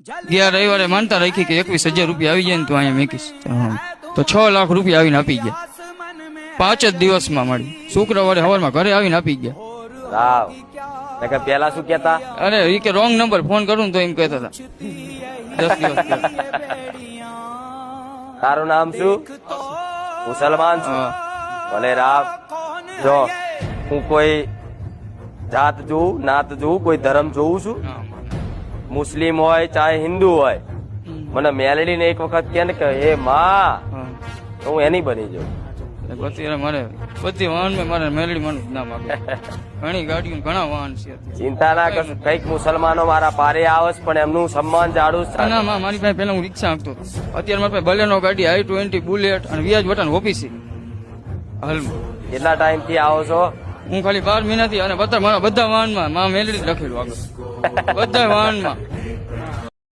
ગયા રવિવારે માનતા રાખી કે 21,000 રૂપિયા આવી જાય ને તો અહીંયા મેકીશ. તો 6 લાખ રૂપિયા આવીને આપી ગયા 5 જ દિવસમાં મળી. શુક્રવારે સવારમાં ઘરે આવીને આપી ગયા. રાવ પેલા શું કેતા? અરે એ કે રોંગ નંબર ફોન કરું ને તો એમ કહેતા હતા 10 દિવસ પહેલા. તારું નામ શું? મુસલમાન છું. ભલે રાવ જો હું કોઈ જાત જોઉં નાત જોઉં કોઈ ધર્મ જોઉં છું. મુસ્લિમ હોય ચાહે હિન્દુ હોય મને મેલડીને એક વખત કે ને કે એ માં તો હું એની બની જાઉં. અત્યારે મારે બધી વાહન મારે મેલડી માનું નામ આપે. ઘણી ગાડીઓ ઘણા વાહન છે. ચિંતા ના કરશો. કઈક મુસલમાનો મારા પારે આવે છે પણ એમનું સન્માન જાળવું જ ના માં મારી પાસે પેલા હું રિક્ષા આપતો હતો. અત્યારે મારી પાસે બલેનો ગાડી i20 બુલેટ અને વ્યાજ બટન ઓફિસી હાલમાં. કેટલા ટાઈમ થી આવો છો? હું ખાલી 12 મહિનાથી અને બધા મારા બધા વાહનમાં માં મેલડી જ લખેલું આગળ બધા વાહનમાં.